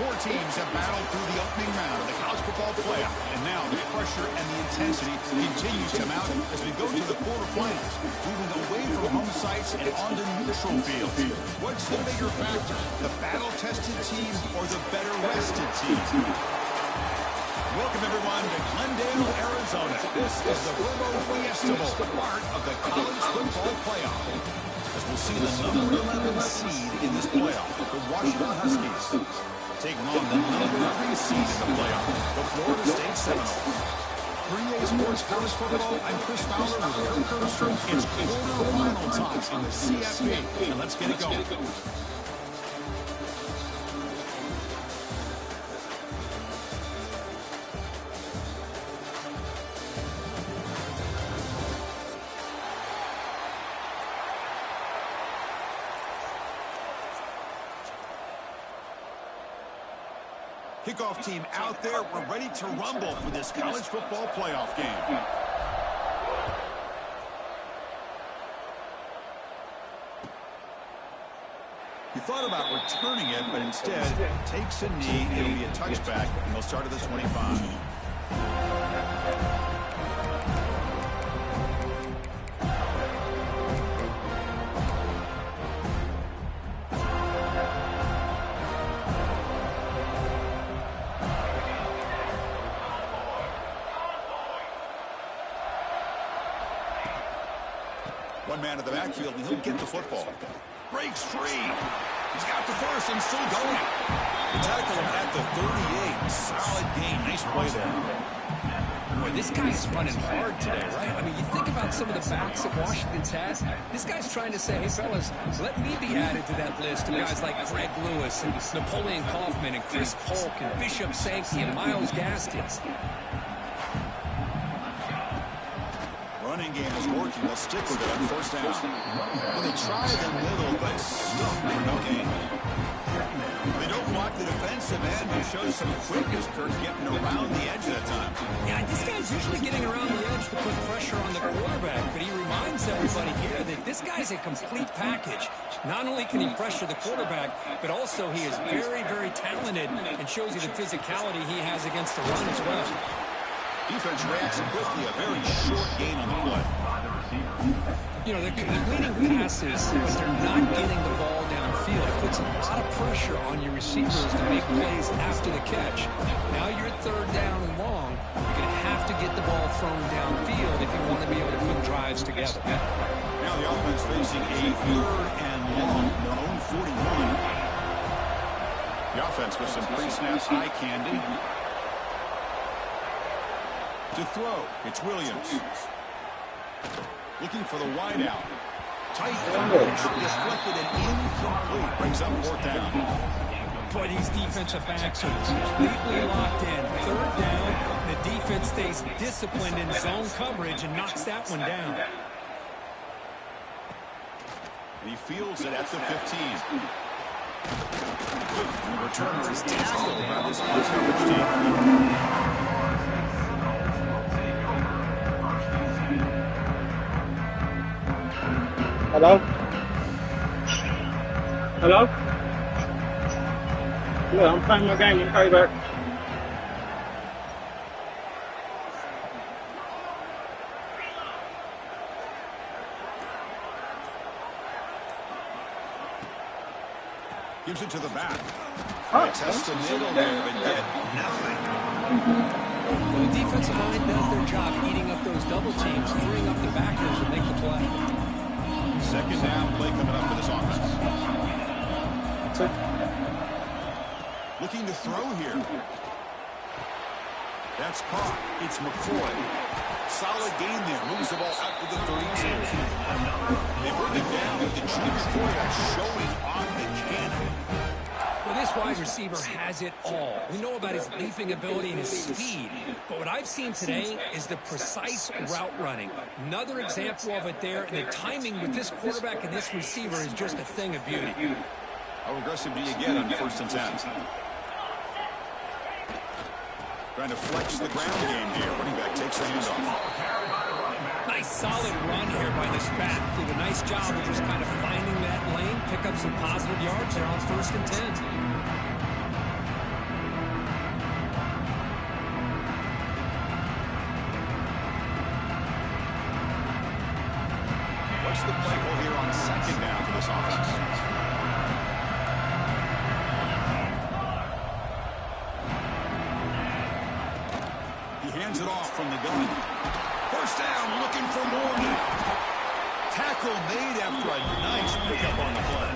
Four teams have battled through the opening round of the college football playoff, and now the pressure and the intensity continues to mount as we go to the quarterfinals, moving away from home sites and onto neutral fields. What's the bigger factor, the battle-tested team or the better-rested team? Welcome, everyone, to Glendale, Arizona. This is the Verbo Fiesta Bowl, part of the college football playoff. As we'll see the number 11 seed in this playoff, the Washington Huskies, taking on the number 3 seed in the playoff, the Florida State Seminoles. 3A Sports College Football, I'm Chris Fowler with Eric Herbstrom. It's quarterfinal time in the CFP, and let's get it going. Kickoff team out there. We're ready to rumble for this college football playoff game. He thought about returning it, but instead takes a knee. It'll be a touchback, and they'll start at the 25. One man in the backfield, and he'll get the football. Breaks free. He's got the first and still going. The tackle him at the 38. Solid gain. Nice play there. Boy, this guy's running hard today, right? I mean, you think about some of the backs that Washington's has. This guy's trying to say, hey, fellas, let me be added to that list of guys like Greg Lewis and Napoleon Kaufman and Chris Polk and Bishop Sankey and Miles Gaskins. Running game is working. They'll stick with it on first down. Well, they try the middle, but stuff for no gain. They don't block the defensive end, who shows some quickness. Kirk getting around the edge that time. Yeah, this guy's usually getting around the edge to put pressure on the quarterback, but he reminds everybody here that this guy's a complete package. Not only can he pressure the quarterback, but also he is very, very talented and shows you the physicality he has against the run as well. Defense reacts quickly, a very short gain on the play. You know, they're completing passes, but they're not getting the ball downfield. It puts a lot of pressure on your receivers to make plays after the catch. Now you're third down and long. You're going to have to get the ball thrown downfield if you want to be able to put drives together. Now the offense facing a third and long, their own 41. The offense with some pre-snap eye candy. To throw, it's Williams. Looking for the wide out. Tight coverage, deflected and incomplete. Brings up fourth down. Boy, these defensive backs are completely locked in. Third down, the defense stays disciplined in zone coverage and knocks that one down. He fields it at the 15. The returner is tackled by this coverage team. Hello? Hello? Yeah, I'm playing my game. You can call you back. Gives it to the back. Test the middle there, but get nothing. Well, the defensive line does their job eating up those double teams, freeing up the backers to make the play. Second down play coming up for this offense. Looking to throw here. That's caught. It's McCoy. Solid gain there. Moves the ball out to the 32. They bring it down with the junior quarterback showing off the cannon. Well, this wide receiver has it all. We know about his leaping ability and his speed, but what I've seen today is the precise route running. Another example of it there, and the timing with this quarterback and this receiver is just a thing of beauty. How aggressive do you get on 1st and 10? Trying to flex the ground game here. Running back takes the handoff. Nice solid run here by this back. Did a nice job of just kind of finding that lane, pick up some positive yards there on 1st and 10. go here on second down for this offense. He hands it off from the gun. First down, looking for more now. Tackle made after a nice pickup on the play.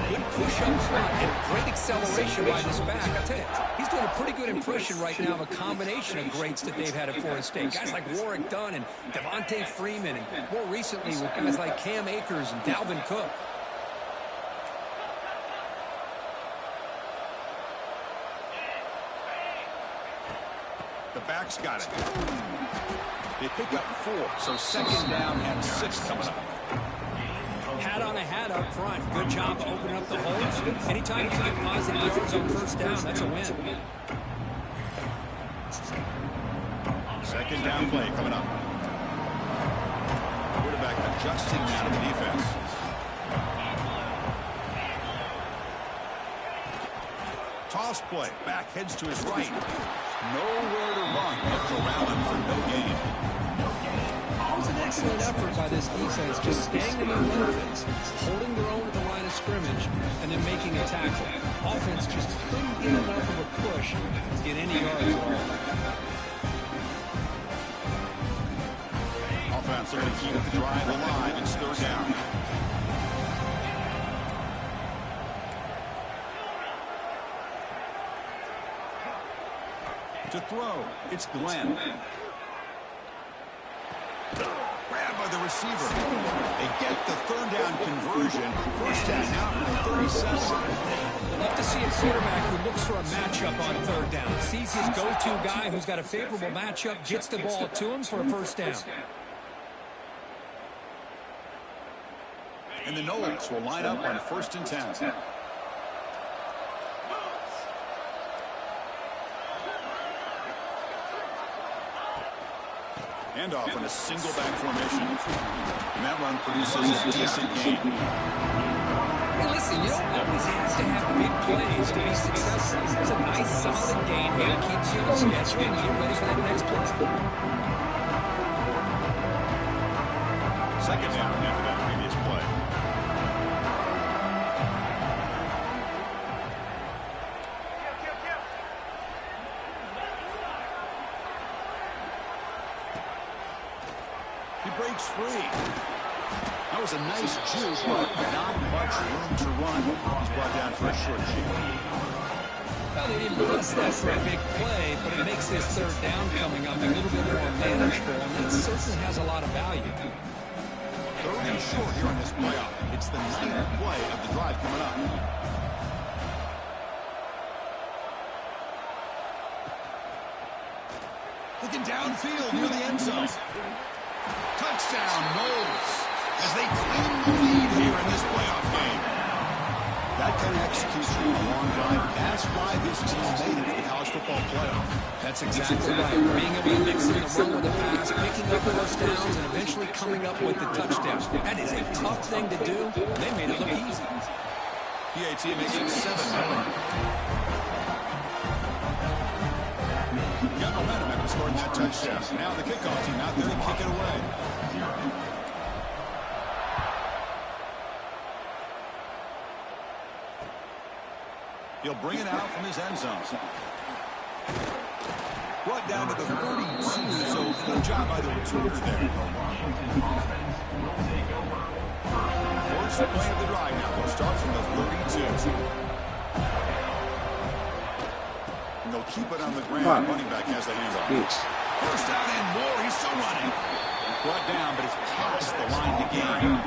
Good push up front and great acceleration by this back. I tell you, he's doing a pretty good impression right now of a combination of greats that they've had at Florida State. Guys like Warwick Dunn and Devontae Freeman, and more recently with guys like Cam Akers and Dalvin Cook. The back's got it. They pick up 4, so second down and 6 coming up. Hat on a hat up front. Good job opening up the holes. Anytime you get positive yards on first down, that's a win. Second down play coming up. Quarterback adjusting now to the defense. Toss play. Back heads to his right. Nowhere to run. Looks around him for no gain. It was an excellent effort by this defense, just staying in their benefits, holding their own at the line of scrimmage, and then making a tackle. Offense just couldn't get enough of a push to get any yards at all. Offense looking to keep the drive alive. It's third down. To throw, it's Glenn. Grabbed by the receiver. They get the third down conversion. First down now from 37. I'd love to see a quarterback who looks for a matchup on third down. Sees his go-to guy who's got a favorable matchup, gets the ball to him for a first down. And the Knowles will line up on 1st and 10. Handoff in a single back formation. And that run produces a decent gain. Hey, listen, you don't always have to have big plays to be successful. It's a nice, solid gain here. Keeps you on schedule and you get ready for that next play. Second down after that previous play. He breaks free. That was a nice juke, but not much room to run. He's brought down for a short check. Well, they didn't bless that for a big play, but it makes this third down coming up a little bit more manageable, and that certainly has a lot of value. Third and short here on this playoff. It's the 9th play of the drive coming up. Looking downfield near the end zone. Touchdown, Knowles, as they claim the lead here in this playoff game. That kind of execution on a long drive, that's why this team made it to the college football playoff. That's exactly right. Being able to mix in the run with the pass, picking up first downs, and eventually coming up with the touchdown. That is a tough thing to do. They made it look easy. PAT makes it 7-0. Got momentum after scoring that touchdown. Now the kickoff team out there to kick it away. He'll bring it out from his end zone. Brought down to the 32, so good job by the returner there. First play of the drive now. We'll start from the 32. And they'll keep it on the ground. Running back has the handoff. First down and more. He's still running. Brought down, but it's past the line to gain.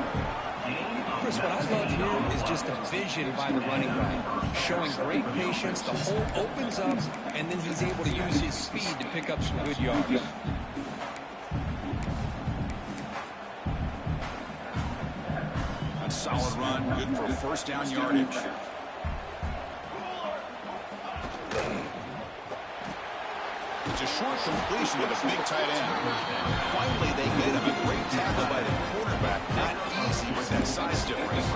Chris, what I love here is just a vision by the running back, showing great patience. The hole opens up, and then he's able to use his speed to pick up some good yards. A solid run, good for first down yardage. It's a short completion to the big tight end. Finally, they get him. A great tackle by the quarterback. Not easy with that size difference.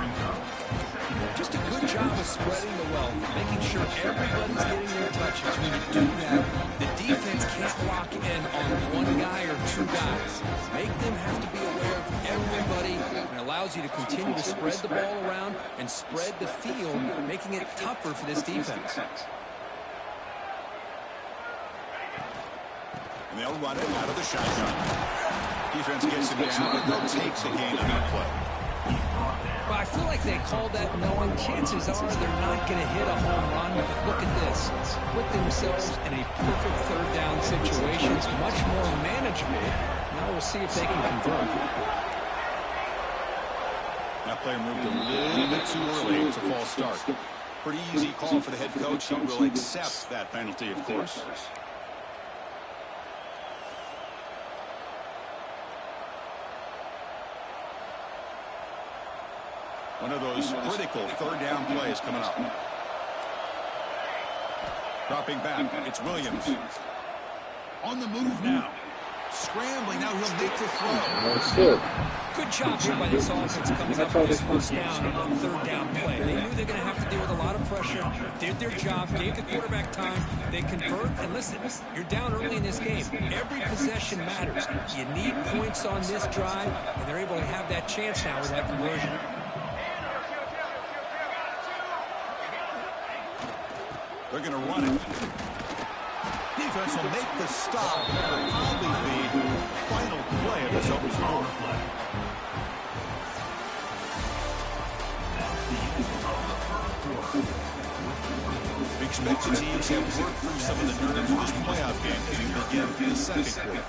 Just a good job of spreading the wealth, making sure everybody's getting their touches. When you do that, the defense can't lock in on one guy or two guys. Make them have to be aware of everybody and allows you to continue to spread the ball around and spread the field, making it tougher for this defense. And they'll run it out of the shotgun. Defense gets it down, but they'll take the gain on that play. Well, I feel like they called that knowing chances are they're not going to hit a home run, but look at this. Put themselves in a perfect third down situation. It's much more manageable. Now we'll see if they can convert. That player moved a little bit too early. It's a false start. Pretty easy call for the head coach. He will accept that penalty, of course. One of those critical third down plays coming up. Dropping back, it's Williams. On the move now. Scrambling, now he'll make the throw. That's good. Good job here by this offense coming up with this first down on the third down play. They knew they're going to have to deal with a lot of pressure, did their job, gave the quarterback time, they convert, and listen, you're down early in this game. Every possession matters. You need points on this drive, and they're able to have that chance now with that conversion. They're going to run it. Defense will make the stop. It'll probably be the final play of this opening quarter. We expect the teams have worked through some of the nerves of this playoff game as we begin the second quarter.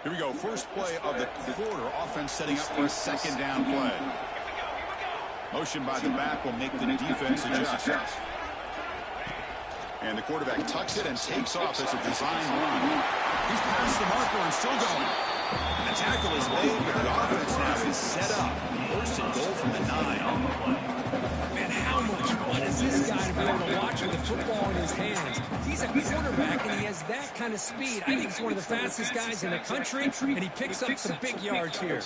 Here we go. First play of the quarter. Offense setting up for a second down play. Motion by the back will make the defense adjust. And the quarterback tucks it and takes off as a design run. He's past the marker and still going. The tackle is made, but the offense now is set up. First and goal from the 9. Man, how much fun is this guy to be able to watch with the football in his hands? He's a quarterback, and he has that kind of speed. I think he's one of the fastest guys in the country, and he picks up some big yards here.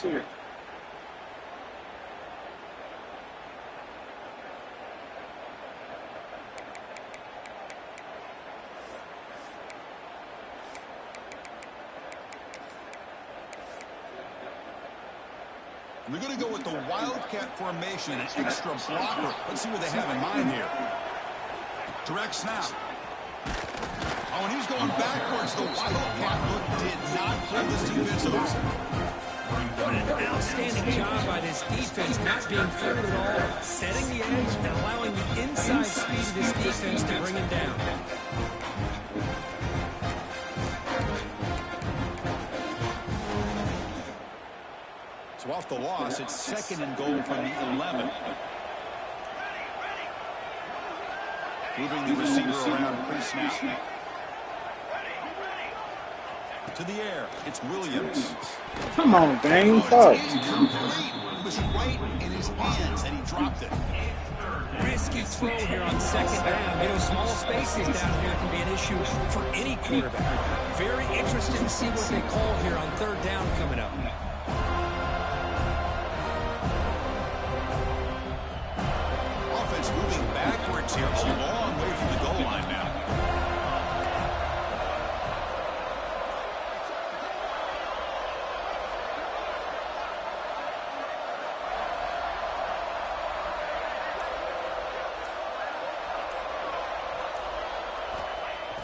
They're going to go with the Wildcat formation, an extra blocker. Let's see what they have in mind here. Direct snap. Oh, and he's going backwards. The Wildcat look did not pull this defense off. What an outstanding job by this defense, not being fooled at all, setting the edge and allowing the inside speed of this defense to bring him down. So off the loss, it's second and goal from the 11. Moving the receiver around pre-snap. To the air, it's Williams. Come on, Dane. It was right in his hands, and he dropped it. Risky throw here on second down. You know, small spaces down here can be an issue for any quarterback. Very interested to see what they call here on third down coming up. Offense moving backwards here, a long way from the goal line now.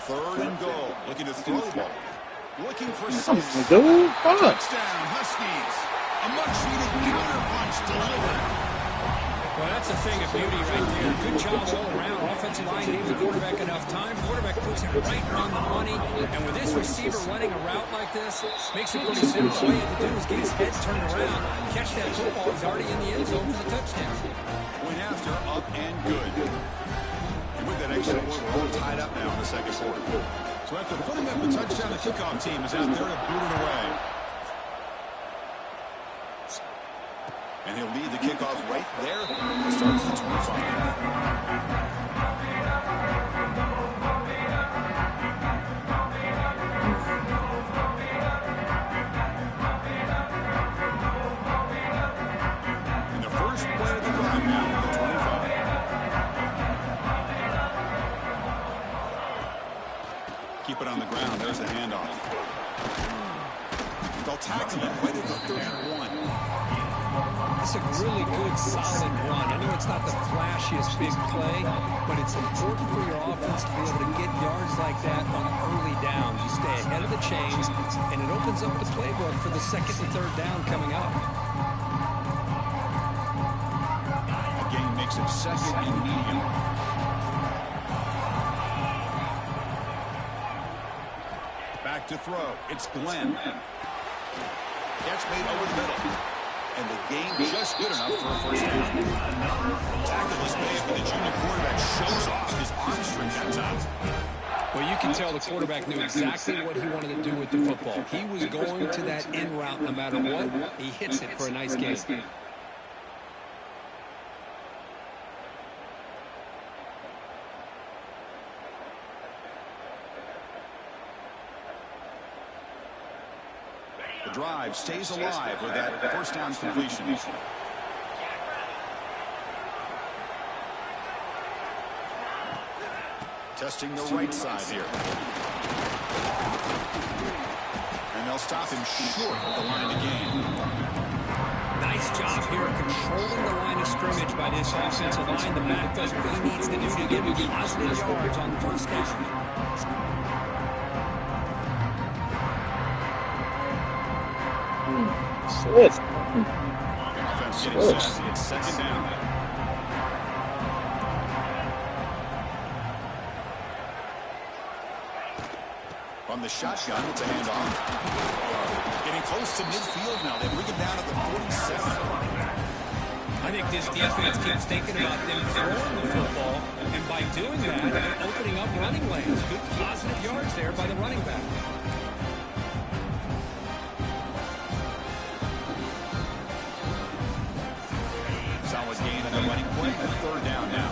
Third and goal. Looking to throw the ball. Looking for some Dude, touchdown, Huskies. A much-needed counter-punch delivered. Well, that's a thing of beauty right there. Good job all around. Offensive line gave the quarterback enough time. Quarterback puts it right on the money. And with this receiver running a route like this, makes it pretty simple. All you have to do is get his head turned around, catch that football. He's already in the end zone for the touchdown. Point after, up and good. And with that extra point, we're all tied up now in the second quarter. So after putting up the touchdown, the kickoff team is out there to boot it away. And he'll lead the kickoff right there. Starts at 25. the drive now from the 25. Keep it on the ground. There's the handoff. They'll tackle him right at the 31. It's a really good, solid run. I know it's not the flashiest big play, but it's important for your offense to be able to get yards like that on early downs. You stay ahead of the chains, and it opens up the playbook for the second and third down coming up. The game makes it second and medium. Back to throw. It's Glenn. Catch made over the middle. And the game just good enough for a first down. Tackle was made, but the junior quarterback shows off his arm strength that time. Well, you can tell the quarterback knew exactly what he wanted to do with the football. He was going to that in route no matter what. He hits it for a nice gain. The drive stays alive with that first down completion. Testing the right side here. And they'll stop him short of the line of gain. Nice job here controlling the line of scrimmage by this offensive line. The back does what he needs to do to get him positive yards on first down. Swift. Offense getting set. It's second down. From the shotgun, it's a handoff. Getting close to midfield now. They bring it down at the 47. I think this defense keeps thinking about them throwing the football, and by doing that, they're opening up running lanes. Good positive yards there by the running back. Solid gain on the running play. Third down now.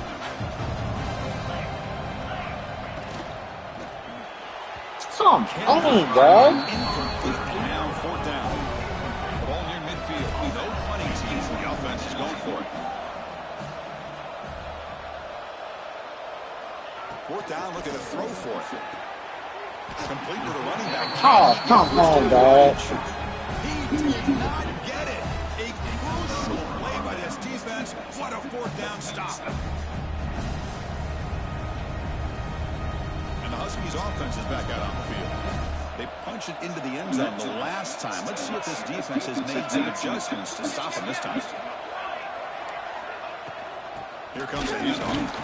Come on, bro. Incomplete. And now fourth down. The ball near midfield. No punting team. The offense is going for it. Fourth down. Look at the throw for it. Complete with a running back. Oh, come on, dog. He did not get it. A crucial play by this defense. What a fourth down stop. And the Huskies offense is back out on the field. They punch it into the end zone the last time. Let's see if this defense has made some adjustments to stop him this time. Here comes a handoff.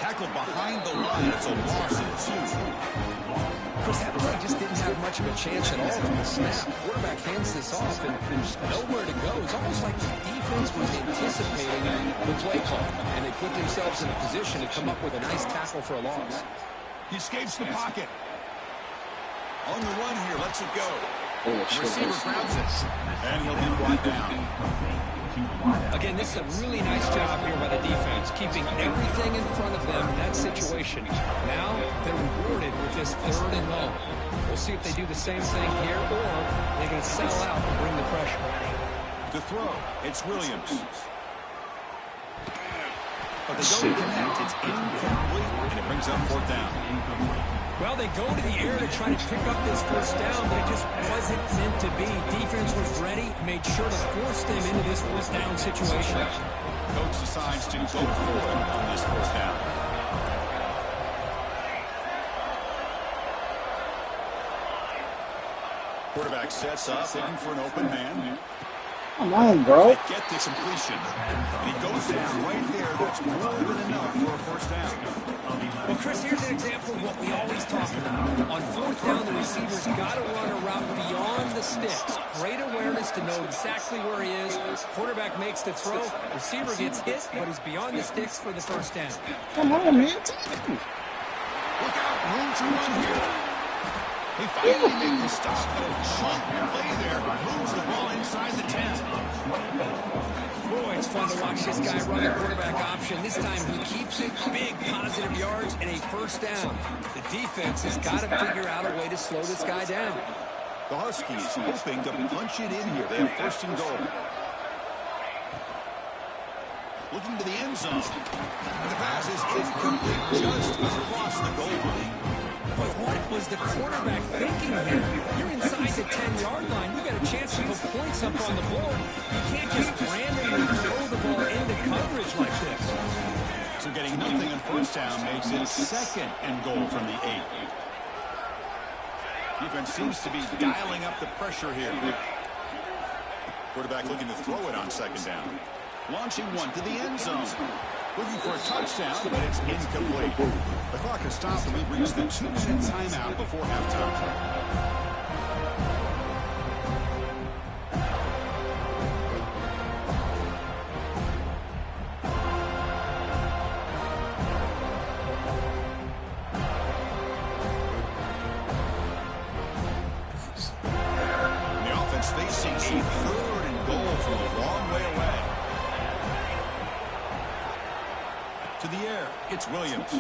Tackled behind the line. It's a loss of 2. Chris, that play just didn't have much of a chance at all from the snap. Quarterback hands this off, and there's nowhere to go. It's almost like the defense was anticipating the play call, and they put themselves in a position to come up with a nice tackle for a loss. He escapes the pocket. On the run here, lets it go. Receiver grabs it, and he'll be brought down. Again, this is a really nice job here by the defense, keeping everything in front of them in that situation. Now they're rewarded with this third and long. We'll see if they do the same thing here, or they're going to sell out and bring the pressure. To throw, it's Williams. But they don't connect. It's incomplete, and it brings up fourth down. Well, they go to the air to try to pick up this first down, but it just wasn't meant to be. Defense was ready, made sure to force them into this fourth down situation. Coach decides to go for it on this fourth down. Quarterback sets up, looking for an open man. Come on, bro. Get the completion. And he goes down right there. That's more than enough for a first down. Well, Chris, here's an example of what we always talk about. On fourth down, the receiver's got to run a route beyond the sticks. Great awareness to know exactly where he is. Quarterback makes the throw. Receiver gets hit, but he's beyond the sticks for the first down. Come on, man. Look out. Room to run here. They finally make the stop, but a chunk play there moves the ball inside the 10. Boy, it's fun to watch this guy run the quarterback option. This time he keeps it big, positive yards, and a first down. The defense has got to figure out a way to slow this guy down. The Huskies hoping to punch it in here. They have first and goal. Looking to the end zone. And the pass is incomplete just across the goal line. But what was the quarterback thinking here? You're inside the 10-yard line. You got a chance to put points up on the board. You can't just randomly throw the ball into coverage like this. So getting nothing on first down makes it 2nd and goal from the 8. Defense seems to be dialing up the pressure here. Quarterback looking to throw it on 2nd down. Launching one to the end zone. Looking for a touchdown, but it's incomplete. The clock has stopped, and we've reached the 2-minute timeout before halftime. Facing a 3rd and goal from a long way away. To the air, it's Williams.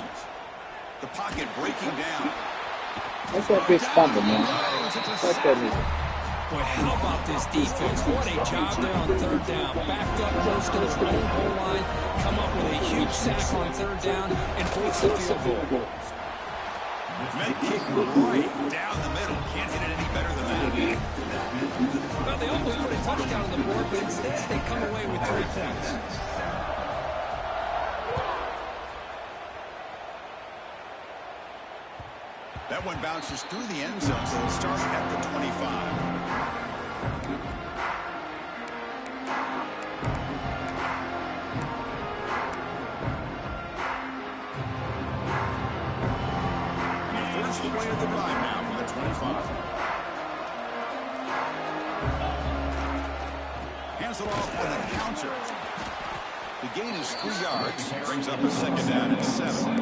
The pocket breaking down. That's that big fumble, man. That's that nigga. Boy, how about this defense? What a job there on 3rd down. Backed up close to the goal line. Come up with a huge sack on 3rd down and force the field goal. Med kick right down the middle. Can't hit it any better than that. Well, they almost put a touchdown on the board, but instead they come away with 3 points. That one bounces through the end zone, so it'll start at the 25. Play of the drive now from the 25. Hands it off on the counter. The gain is 3 yards. Brings up a 2nd down and 7.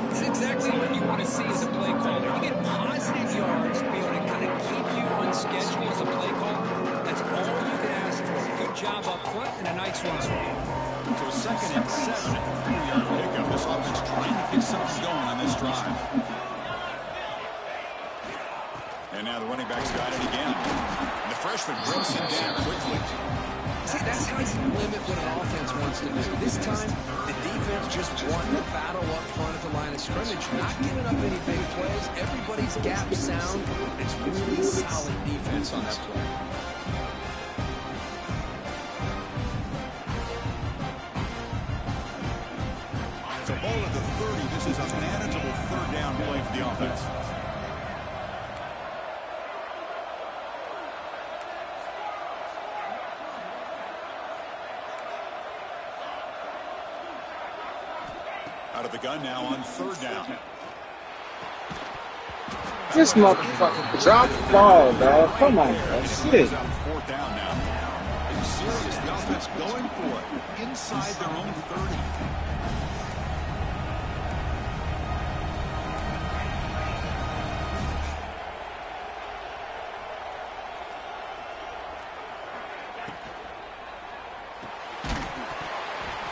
It's exactly what you want to see as a play caller. You get positive yards to be able to kind of keep you on schedule as a play caller. That's all you can ask for. Good job up front and a nice run. So 2nd and 7 at the 3-yard pickup. This offense trying to get something going on this drive. And now the running back's got it again. And the freshman brings him down quickly. See, that's how you limit what an offense wants to do. This time, the defense just won the battle up front at the line of scrimmage, not giving up any big plays. Everybody's gap sound. It's really solid defense on that play. So ball at the 30. This is a manageable 3rd down play for the offense. Out of the gun now on 3rd down. This motherfucker drop the ball, dog. Come on, bro. Shit. 4th down now. It's serious. The offense going for it inside their own 30.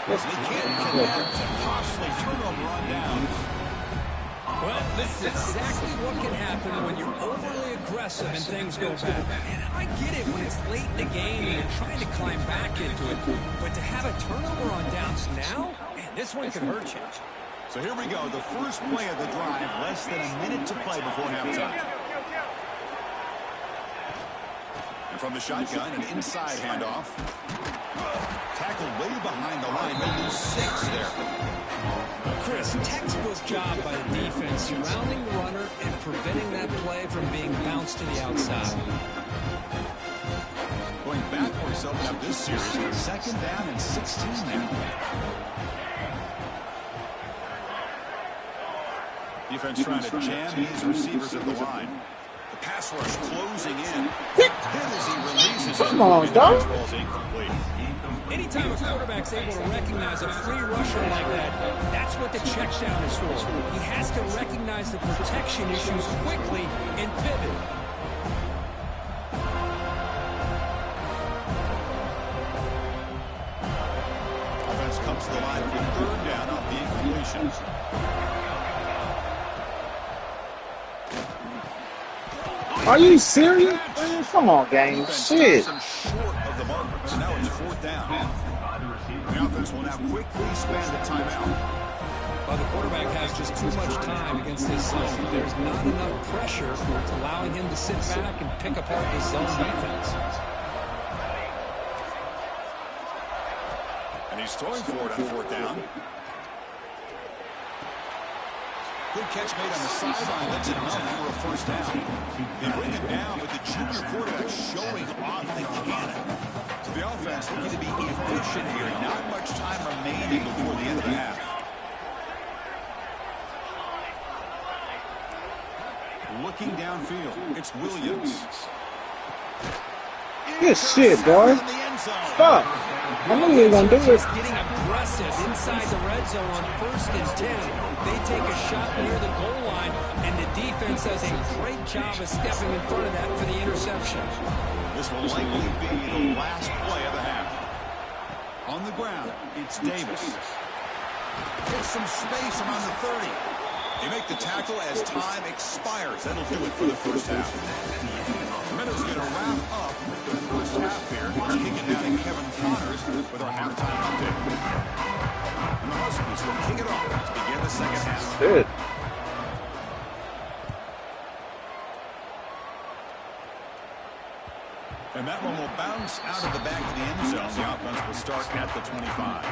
They can't connect. Costly turnover on downs. Well, this is exactly what can happen when you're overly aggressive and things go bad. And I get it when it's late in the game and you're trying to climb back into it. But to have a turnover on downs now, man, this one could hurt you. So here we go. The first play of the drive. Less than a minute to play before halftime. And from the shotgun, an inside handoff. Tackled way behind the line. They lose 6 there. Chris, textbook job by the defense surrounding the runner and preventing that play from being bounced to the outside. Going backwards, open up this series. 2nd down and 16 now. Defense trying to jam these receivers at the line. The pass rush closing in. As he releases Come on, dog. Ball's incomplete. Anytime a quarterback's able to recognize a free rusher like that, that's what the check down is for. He has to recognize the protection issues quickly and pivot. Offense comes to the line for 3rd down off the incompletion. Are you serious? Man, come on, gang. Shit. Short of the marker. So now it's 4th down. The offense will now quickly spend the timeout. Well, the quarterback has just too much time against this zone. There's not enough pressure allowing him to sit back and pick apart the zone defense. And he's throwing for it on fourth down. Good catch made on the sideline. That's enough for a first down. They bring it down, but the junior quarterback showing off the cannon. So the offense looking to be efficient here. Not much time remaining before the end of the half. Looking downfield, it's Williams. Good shit, boy. Fuck. I knew you were going to do it. Getting aggressive inside the red zone on 1st and 10. They take a shot near the goal line, and the defense does a great job of stepping in front of that for the interception. This will likely be the last play of the half. On the ground, it's Davis. Gets some space around the 30. They make the tackle as time expires. That'll do it for the first half. The Meadows going to wrap up the first half here. Let's kick it down to Kevin Connors with our halftime update. And the Huskies will kick it off to begin the second half. Good. And that one will bounce out of the back of the end zone. The offense will start at the 25.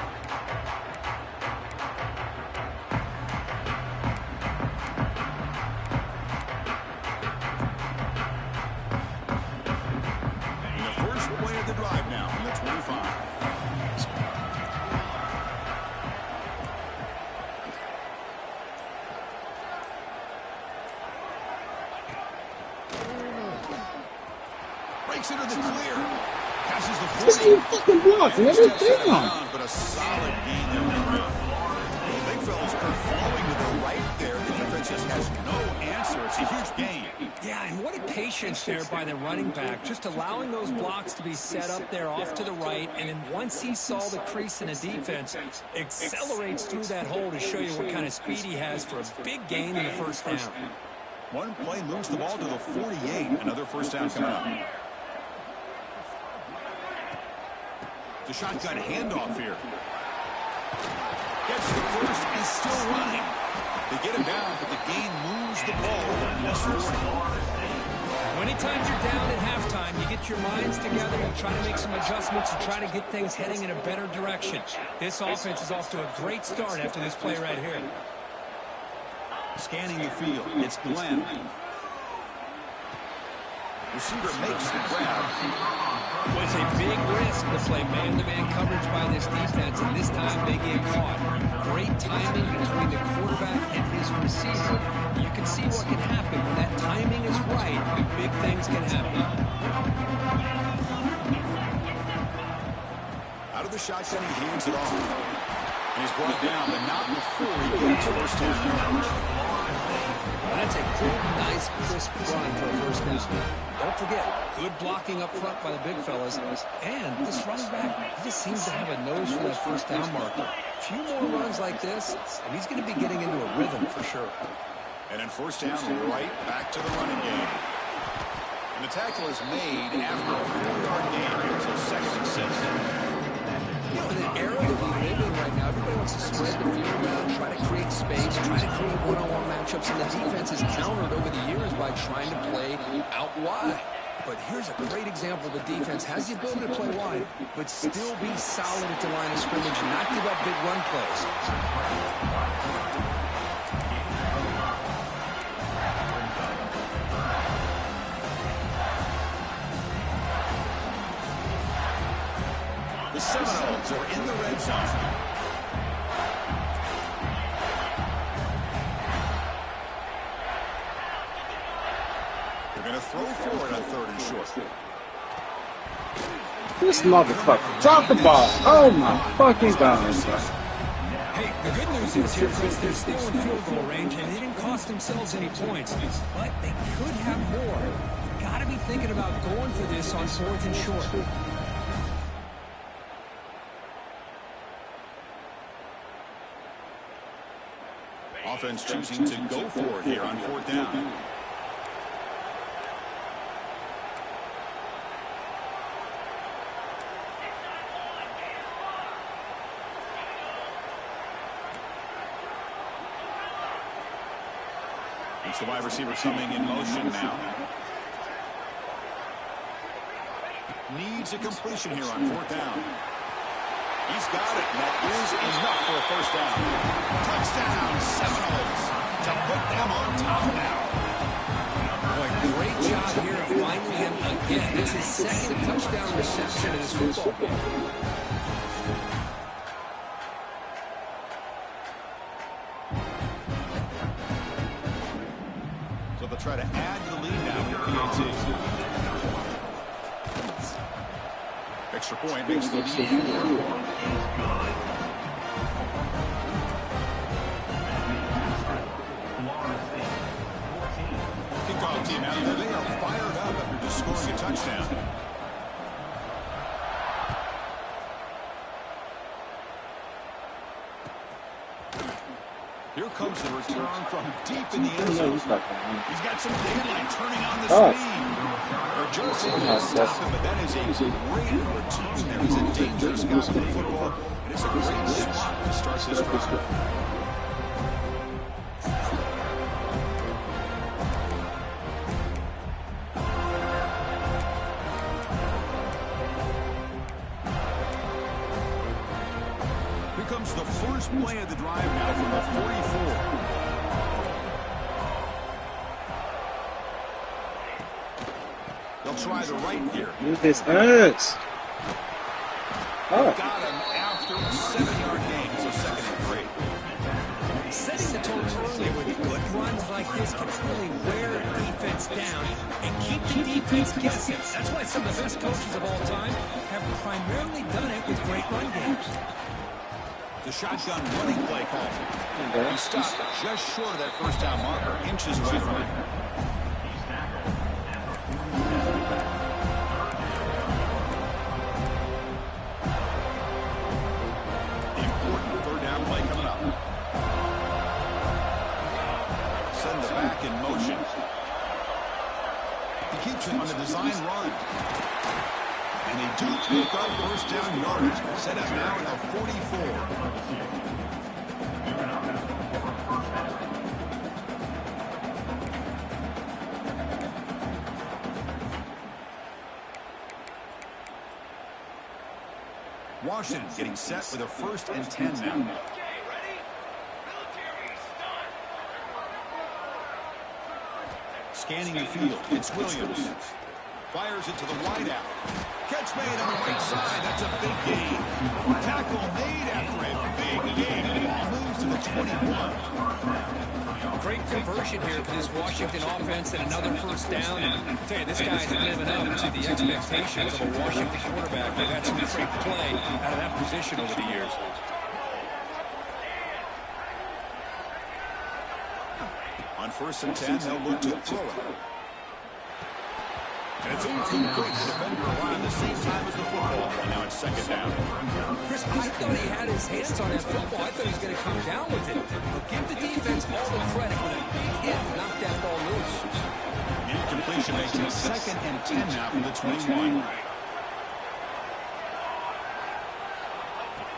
The drive now from the 25. Breaks into the clear. Passes the 40. This is fucking block, nigga. Damn. But a solid gain there on the ground. The big fellas are flowing to the right there. The defense just has no answer. It's a huge gain. Yeah, and what a patience there by the running back, just allowing those blocks to be set up there off to the right, and then once he saw the crease in the defense, accelerates through that hole to show you what kind of speed he has for a big gain in the first down. One play moves the ball to the 48. Another first down coming up. The shotgun handoff here. Gets the first and still running. They get him down, but the gain moves the ball to +40. Anytime you're down at halftime, you get your minds together and try to make some adjustments and try to get things heading in a better direction. This offense is off to a great start after this play right here. Scanning the field, it's Glenn. Receiver makes the grab. Well, it's a big risk to play man-to-man coverage by this defense, and this time they get caught. Great timing between the quarterback and his receiver. You can see what can happen. When that timing is right, big things can happen. Out of the shotgun, he hands it off. And he's brought down, but not before he gets first down. That's a good, nice, crisp run for a first down. Don't forget, good blocking up front by the big fellas. And this running back, he just seems to have a nose for that first down marker. A few more runs like this, and he's going to be getting into a rhythm for sure. And then first down, right back to the running game. And the tackle is made after a 4-yard gain here, so 2nd and 6. You know, in an era that we live in right now, everybody wants to spread the field around, try to create space, try to create one-on-one matchups, and the defense has countered over the years by trying to play out wide. But here's a great example. The defense has the ability to play wide, but still be solid at the line of scrimmage and not give up big run plays. The Seminoles are in the red zone. They're going to throw forward on 3rd and short. This motherfucker. Drop the ball. Oh my fucking God. Hey, the good news is here, Chris, they're still in field goal range, and they didn't cost themselves any points. But they could have more. You've got to be thinking about going for this on 4th and short. Offense choosing to go for it here on 4th down. It's the wide receiver coming in motion now. Needs a completion here on 4th down. He's got it, and that is enough for a first down. Touchdown, Seminoles, to put them on top now. Boy, great job here of finding him again. It's his second touchdown reception in this football game. So they'll try to add to the lead now with PAT. Extra point makes the lead 4. Kickoff team out there. They are fired up after just scoring a touchdown. Here comes the return from deep in the end zone. He's got some daylight turning on the speed. They're just able to stop him, but that is a great return there. He's a dangerous guy with the football, and it's a great spot to start this drive. Comes the first play of the drive now from the 44. They'll try the right here. Use this hurts. Got him after a 7-yard gain, so 2nd and 3. Setting the tone early with good runs like this can really wear defense down and keep the defense guessing. That's why some of the best coaches of all time have primarily done it with great run games. The shotgun running play call. He stopped just short of that first down marker, inches away from it. The important 3rd down play coming up. Send the back in motion. He keeps it on the design run. And they do pick up first down yardage. Set up now at the 44. Washington getting set for the 1st and 10 now. Scanning the field, it's Williams. Fires it to the wideout. Catch made on the right side. That's a big gain. Tackle made after a big gain. And the ball moves to the 21. Great conversion here for this Washington offense and another first down. And I'll tell you, this guy's living up to the expectations of a Washington quarterback. They've had some great play out of that position over the years. On 1st and 10, they'll look to throw it. And it's incomplete. The defender arrived the same time as the football. And now it's 2nd down. Chris, I thought he had his hands on that football. I thought he was going to come down with it. But give the defense all the credit with a big hit to knock that ball loose. Incompletion makes it 2nd and 10 now from the 21.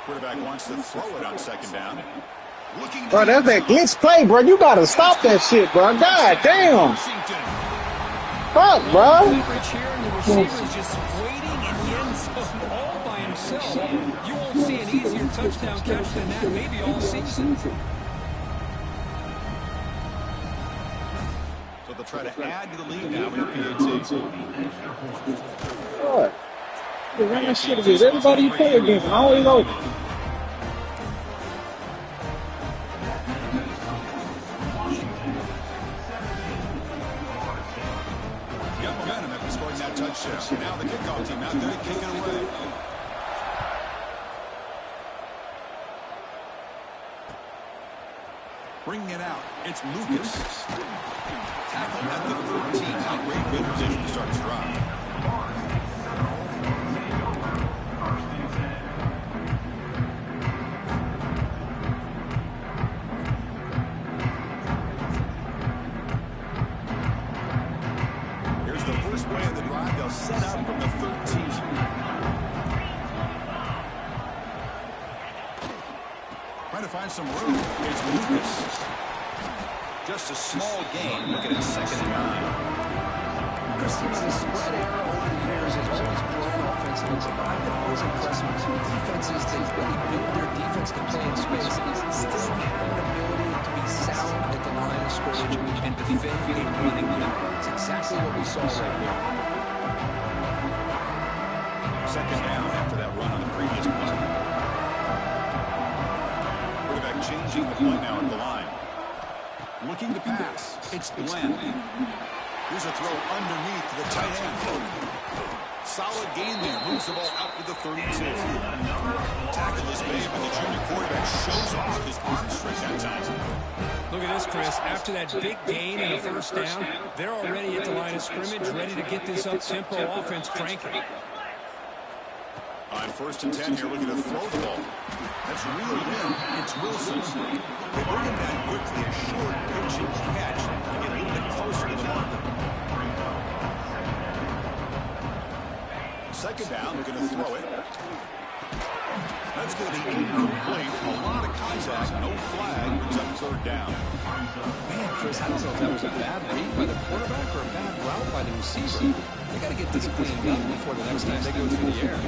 Quarterback wants to throw it on 2nd down. Bro, that's that glitch play, bro. You gotta stop that shit, bro. God damn. Fuck, bro. Leverage here, and the receiver's just waiting in the end zone all by himself. You won't see an easier touchdown catch than that, maybe all season. So they'll try to add to the lead now with PAT. What? They run that shit against everybody you play against, always open. Touchdown. Now the kickoff team out there to kick it away. Bringing it out. It's Lucas. Tackled at the 13. Now great field position to start his drive. Here's the first play of the drive. They'll set up from the 13. Trying to find some room. It's Lucas. Just a small gain. Looking at 2nd and 9. Christian, the spread era over the years has always grown offensively, but I've been always impressed with defenses that really build their defense to play in space, still have an ability to be sound at the line of scrimmage and defend a running play. It's exactly what we saw right here. 2nd down after that run on the previous play. Quarterback changing the point now at the line. Looking to pass. It's Glenn. Here's a throw underneath to the tight end. Solid gain there. Moves the ball out to the 32. Tackle is made, but the junior quarterback shows off his arm strength that time. Look at this, Chris. After that big gain and a 1st down, they're already at the line of scrimmage, ready to get this up-tempo offense cranking. On 1st and 10 here, looking to throw the ball. That's reeled in. It's Wilson. They bring him down quickly. A short pitch and catch to get a little bit closer to the mark. 2nd down, looking to throw it. That's going to be incomplete. A lot of contact, no flag. Brings up 3rd down. Man, Chris, I don't know if that was a bad read by the quarterback or a bad route by the receiver. They got to get this cleaned up before the next time they go through the air.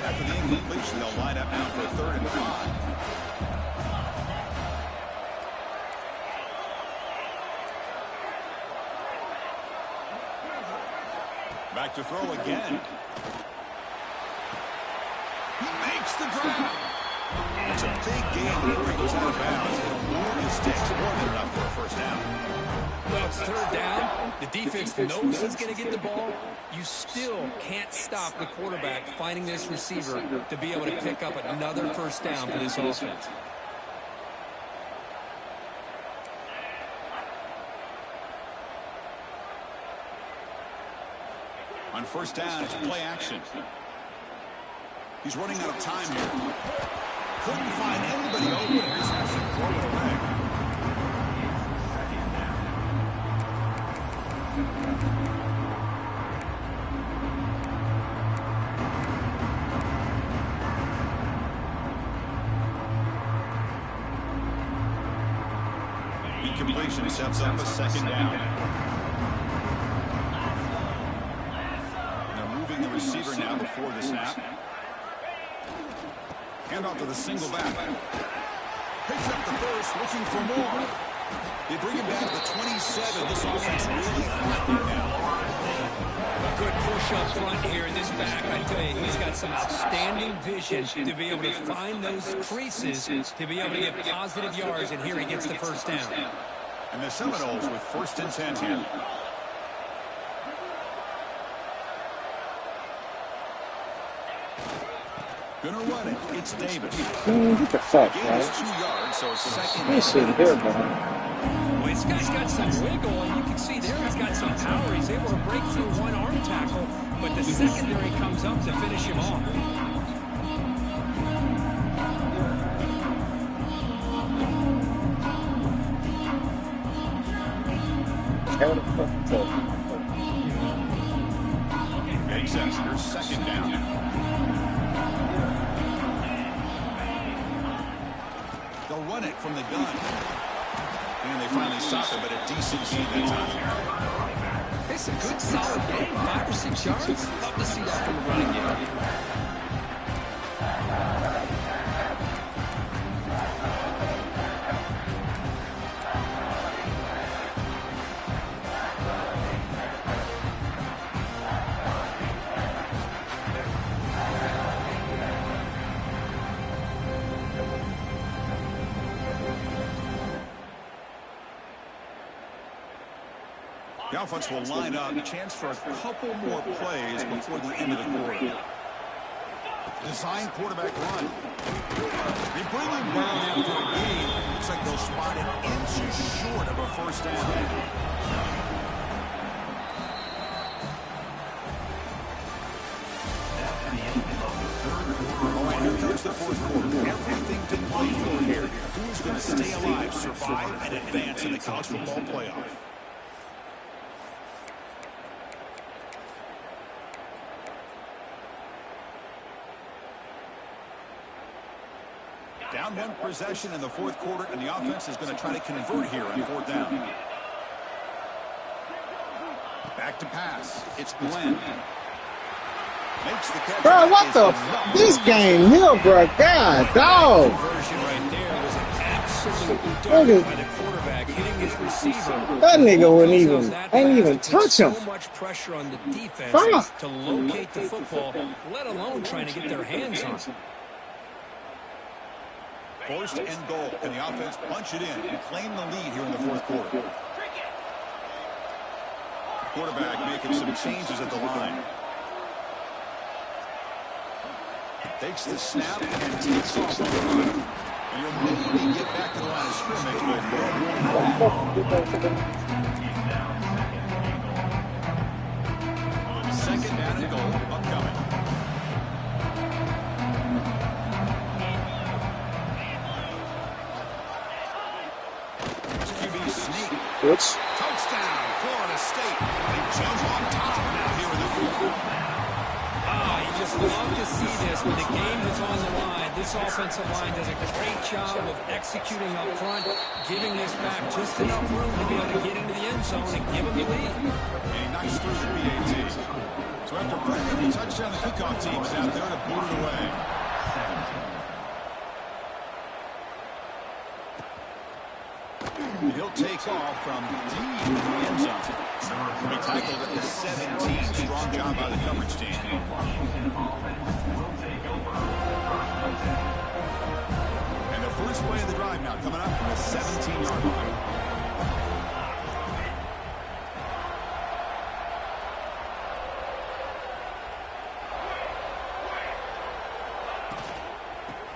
After the incompletion, they'll line up now for 3rd and 5. Back to throw again. He makes the grab. It's a big game before he goes out of bounds. More mistakes, more than enough for a 1st down. Well, it's 3rd down. The defense knows he's going to get the ball. You still can't stop the quarterback finding this receiver to be able to pick up another 1st down for this offense. On 1st down, it's play action. He's running out of time here. Couldn't find anybody open. Just has to throw it away. Incompletion sets up a 2nd down. The receiver now before the snap. Hand off to the single back. Picks up the first, looking for more. They bring him down to the 27. This offense really threatening now. A good push up front here in this back. I tell you, he's got some outstanding vision to be able to find those creases, to be able to get positive yards, and here he gets the 1st down. And the Seminoles with 1st and 10 here. Gonna run it. It's Davis. What the fuck, Gain man? is 2 yards, so it's 2nd. This shit here, man. Well, this guy's got some wiggle, and you can see there he's got some power. He's able to break through one arm tackle, but the secondary comes up to finish him off. Makes sense. Here's 2nd down. They'll run it from the gun. And they finally stop it, but a decent gain that time. It's a good, solid game. 5 or 6 yards. Love to see that from the running game. The offense will line up. A chance for a couple more plays before the end of the quarter. Design quarterback run. They bring him down after a gain. Looks like they'll spot it inches short of a 1st down. All right, here comes the 4th quarter. Everything to play for here. Who is going to stay alive, survive, and advance in the college football playoff? Down one possession in the fourth quarter, and the offense is going to try to convert here on fourth down. Back to pass. It's Glenn. Makes the catch. Bro, what the? This game here, bro. God, dog. Conversion right there was an absolute dart by the quarterback hitting his receiver. That nigga ain't even touch him. So much pressure on the defense Fuck. to locate the football, let alone trying to get their hands on it. First and goal. Can the offense punch it in and claim the lead here in the fourth quarter? Quarterback making some changes at the line. Takes the snap and takes off on the run. And you'll maybe get back to the line of scrimmage, but second down and goal upcoming. QB sneak. Touchdown, Florida State. They jump on top now here in the fourth. You just love to see this when the game is on the line. This offensive line does a great job of executing up front, giving this back just enough room to be able to get into the end zone and give them the lead. A nice through the PAT. So after bringing the touchdown, the kickoff team is out there to boot it away. He'll take off from deep in the end zone. He tackled at the 17. Strong job by the coverage team. And the first play of the drive now coming up from the 17-yard line.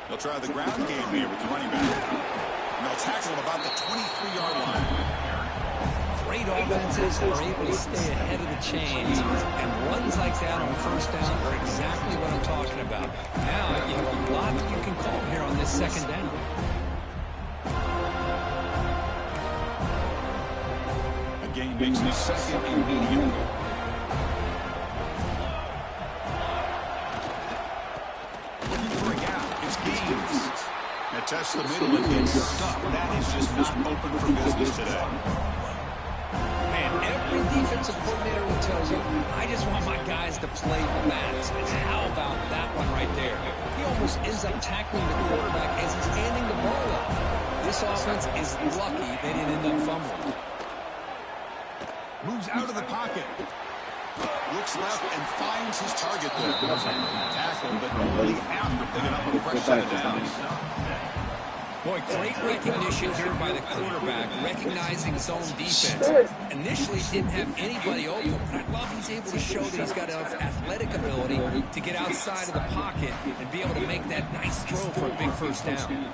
They'll try the ground game here with the running back. And they'll tackle him about the 23-yard line. Great offenses are able to stay ahead of the chains, and runs like that on first down are exactly what I'm talking about. Now you have a lot that you can call here on this second down. A gain makes the second immediate. Looking for a gap. It's Gaines. Now test the middle and gets stuck. That is just not open for business today. Man, every defensive coordinator will tell you, I just want my guys to play fast. And how about that one right there? He almost ends up tackling the quarterback as he's handing the ball off. This offense is lucky they didn't end up fumbling. Moves out of the pocket. Looks left and finds his target there. Tackled, but only after picking up a fresh set of downs. Boy, great recognition here by the quarterback, recognizing zone defense. Initially didn't have anybody open, but I love he's able to show that he's got enough athletic ability to get outside of the pocket and be able to make that nice throw for a big first down.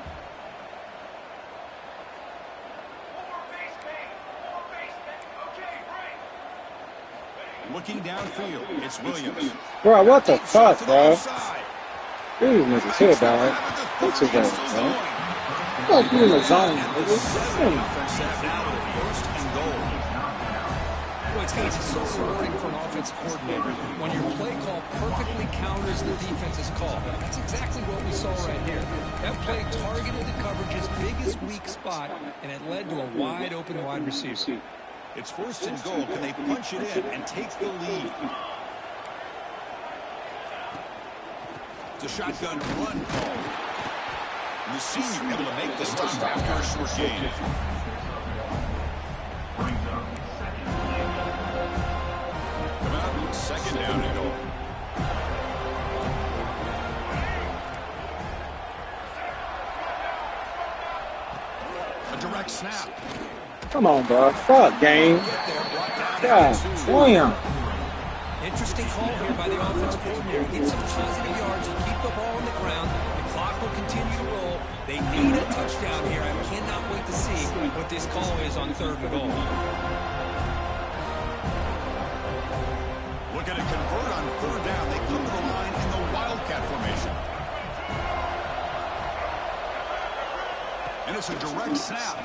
Looking downfield, it's Williams. Bro, what the fuck, bro? These niggas here, dog. What's your game, bro? Fuck you in the zone, nigga. First and goal. Boy, it's got to be so rewarding for an offensive coordinator when your play call perfectly counters the defense's call. That's exactly what we saw right here. That play targeted the coverage's biggest weak spot, and it led to a wide-open wide receiver. It's first and goal. Can they punch it in and take the lead? It's a shotgun run call. And the senior able to make the stop after a short gain. Come out, second down and goal. A direct snap. Come on, bro. Fuck, game. God damn. Interesting call here by the offensive coordinator. Get some positive yards and keep the ball on the ground. The clock will continue to roll. They need a touchdown here. I cannot wait to see what this call is on third and goal. Looking to convert on third down. They come to the line in the Wildcat formation. And it's a direct snap.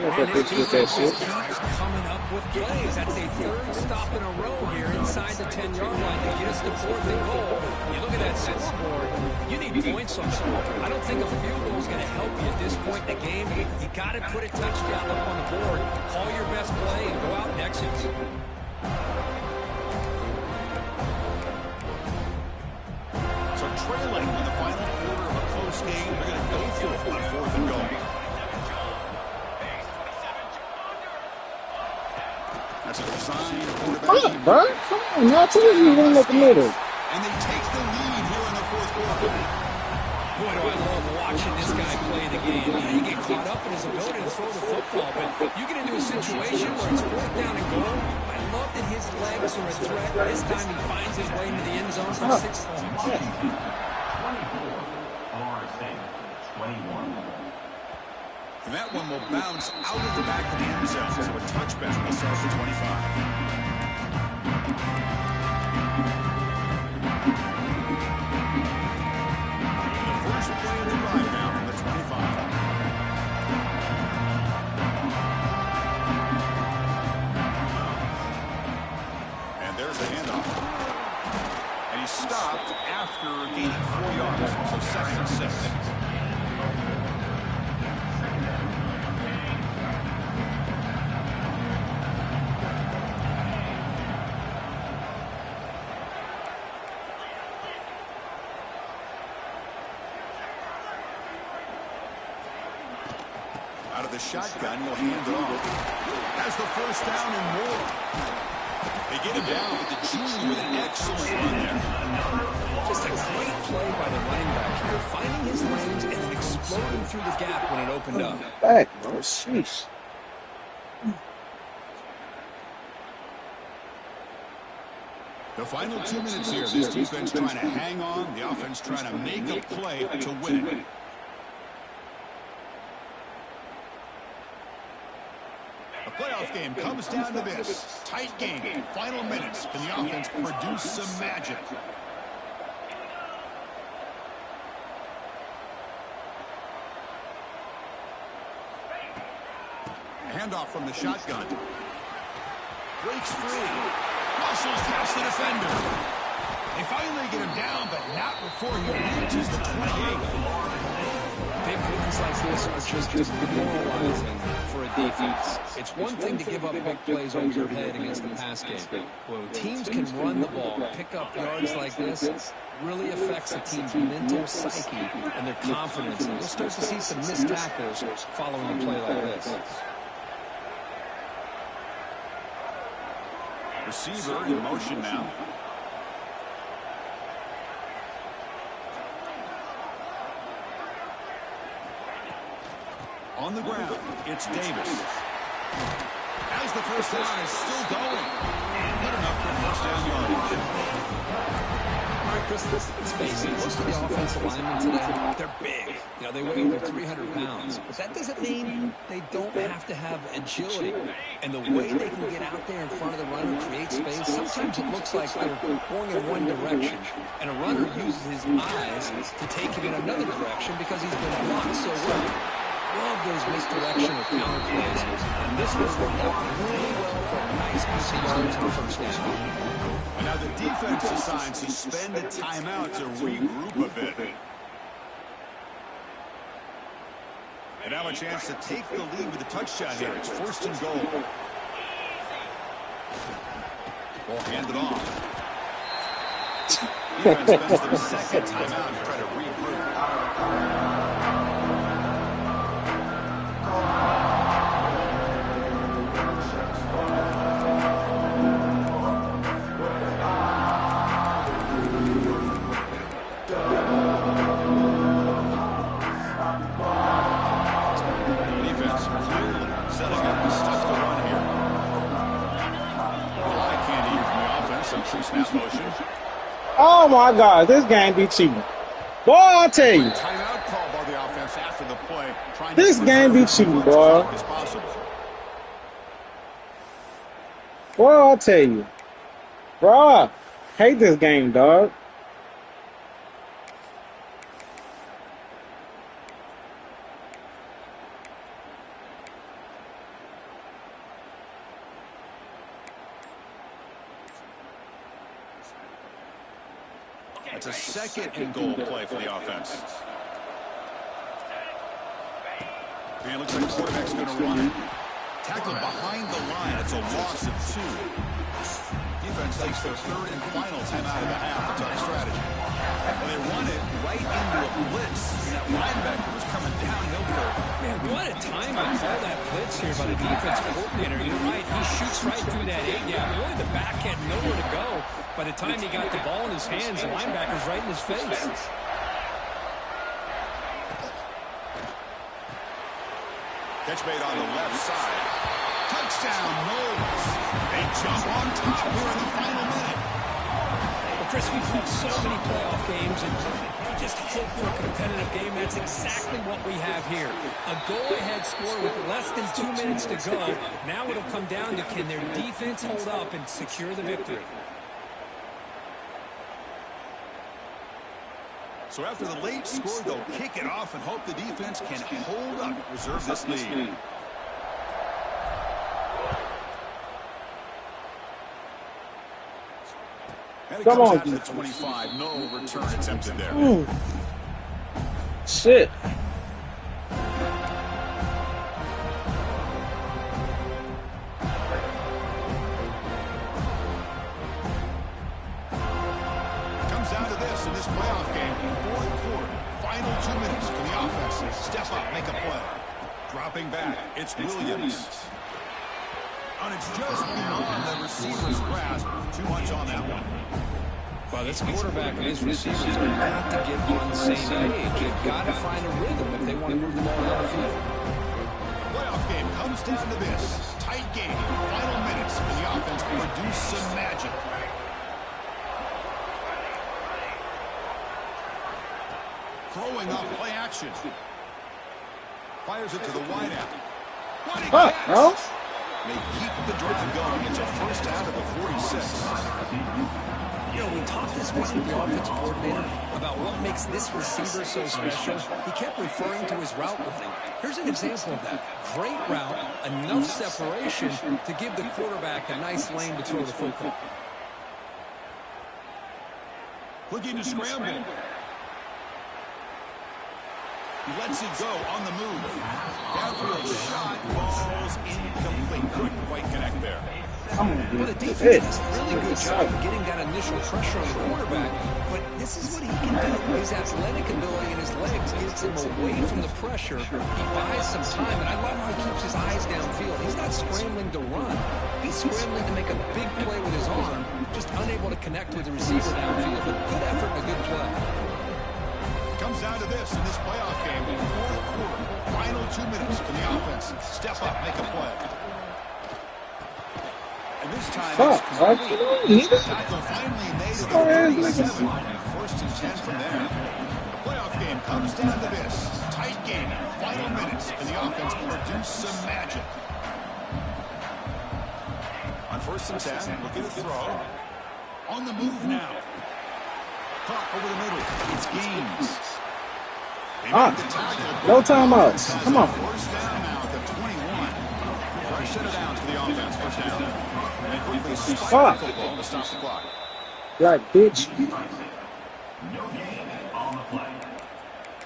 And this defense just keeps coming up with plays. That's a third stop in a row here inside the 10-yard line to get us to 4th and goal. You look at that scoreboard, you need points on the board. I don't think a field goal is going to help you at this point in the game. You got to put a touchdown up on the board, call your best play, and go out and execute. So trailing in the final quarter of a close game, they're going to go for it on 4th and goal. That's a design quarterback. Fuck, bro. Come on, now. Tell you run up the middle. And they take the lead here in the 4th quarter. Boy, do I love watching this guy play the game. You get caught up in his ability to throw the football, but you get into a situation where it's 4th down and goal. I love that his legs are a threat. This time he finds his way into the end zone for 6 points. And that one will bounce out of the back of the end zone. So a touchback will start for 25. The first play of the drive now from the 25. And there's the handoff. And he stopped after gaining 4 yards. So 2nd and 6. Out of the shotgun, he'll hand it off. Has the first down and more. They get him down with the junior with an excellent run there. Just a great play by the running back here, finding his lanes and then exploding through the gap when it opened up. Back, bro. Sheesh. The final 2 minutes here. This defense trying to hang on. The offense trying to make a play to win it. The playoff game comes down to this. Tight game. Final minutes. Can the offense produce some magic? Handoff from the shotgun. Breaks free. Muscles past the defender. They finally get him down, but not before he reaches the 28. Big wins like this are just demoralizing for a defense. It's one thing to give up big plays over your head against the pass game. When teams can run the ball, pick up yards like this, it really affects a team's mental psyche and their confidence. And we'll start to see some missed tackles following a play like this. Receiver in motion now. On the ground, it's Davis. As the first down is still going. Good enough for first down yardage. All right, Chris, let's face it. Most of the offensive linemen today, they're big. You know, they weigh over 300 pounds. But that doesn't mean they don't have to have agility. And the way they can get out there in front of the runner, create space, sometimes it looks like they're going in one direction. And a runner uses his eyes to take him in another direction because he's been blocked so well. Love those misdirection or counter plays. And this was worked out really well for a nice piece of yards on first down. And now the defense decides to spend a timeout to regroup a bit. And now a chance to take the lead with a touchdown here. It's 1st and goal. Ball handed off. Defense spends their 2nd timeout to try to regroup. Snap motion. Oh my God, this game be cheating. Boy, I tell you. Timeout call by the offense after the play. This game be cheating, boy. Boy, I tell you. Bro, hate this game, dog. It's a second and goal play for the offense. And it looks like the quarterback's going to run it. Tackled behind the line. It's a loss of 2. Defense takes their third and final timeout of the half to talk strategy. And they run it right into a blitz. And that linebacker was coming downhill there. Man, what a time to call that blitz here by the defense coordinator. You're right. He shoots right through that A-gap. Really, the back had nowhere to go. By the time he got the ball in his hands, the linebacker's right in his face. Catch made on the left side. Touchdown, Knowles. They jump on top here in the final minute. Well, Chris, we've played so many playoff games, and you just hope for a competitive game. That's exactly what we have here. A goal-ahead score with less than 2 minutes to go. Now it'll come down to can their defense hold up and secure the victory. So after the late score, they'll kick it off and hope the defense can hold up, reserve this lead. And it Come comes on, out to the 25. No return attempted there. Shit. In this playoff game, fourth quarter, final 2 minutes for the offense. Step up, make a play. Dropping back, it's Williams. And it's just beyond the receiver's grasp. Too much on that one. Well, this quarterback and his receivers are got to get on the same page. They've got to find a rhythm if they want to move the ball down the field. Playoff game comes down to this. Tight game, final minutes for the offense to produce some magic. Throwing off play action. Fires it to the wideout. What a catch! They keep the drive going. It's a first out of the 46. You know, we talked this week with the offensive coordinator about what makes this receiver so special. He kept referring to his route running. Here's an example of that. Great route, enough separation to give the quarterback a nice lane to throw the football. Looking to scramble. He lets it go on the move. Downfield shot, balls incomplete. Couldn't quite connect there. Well, the defense does a really good job of getting that initial pressure on the quarterback, but this is what he can do. His athletic ability and his legs gets him away from the pressure. He buys some time, and I love how he keeps his eyes downfield. He's not scrambling to run. He's scrambling to make a big play with his arm, just unable to connect with the receiver downfield. But good effort and a good play. Comes down to this in this playoff game. Fourth quarter, final 2 minutes for the offense. Step up, make a play. And this time it's complete. Tackle finally made it to 37. First and 10 from there. The playoff game comes down to this. Tight game, final minutes, and the offense will produce some magic. On first and 10, looking to throw. On the move now. Over the middle. It's Gaines. No timeouts. Come on. First down now at the 21. Fresh set of downs for the offense. First down. And they quickly spike the football to stop the clock. Right, bitch. No gain on the play.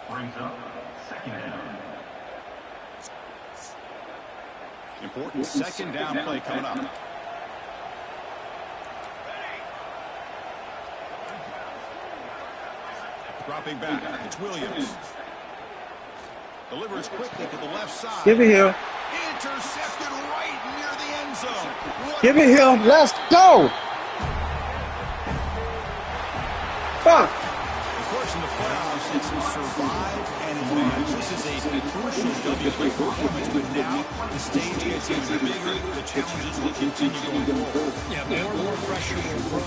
Brings up second down. Important second down play coming up. Dropping back, it's Williams. Delivers quickly to the left side. Give it here. Intercepted right near the end zone. Give it here. Let's go. Fuck. Of course, in the playoffs, it's survive and advance. This is a crucial W performance, but now the stage gets even bigger. The challenges will continue going forward. Yeah, more pressure will grow.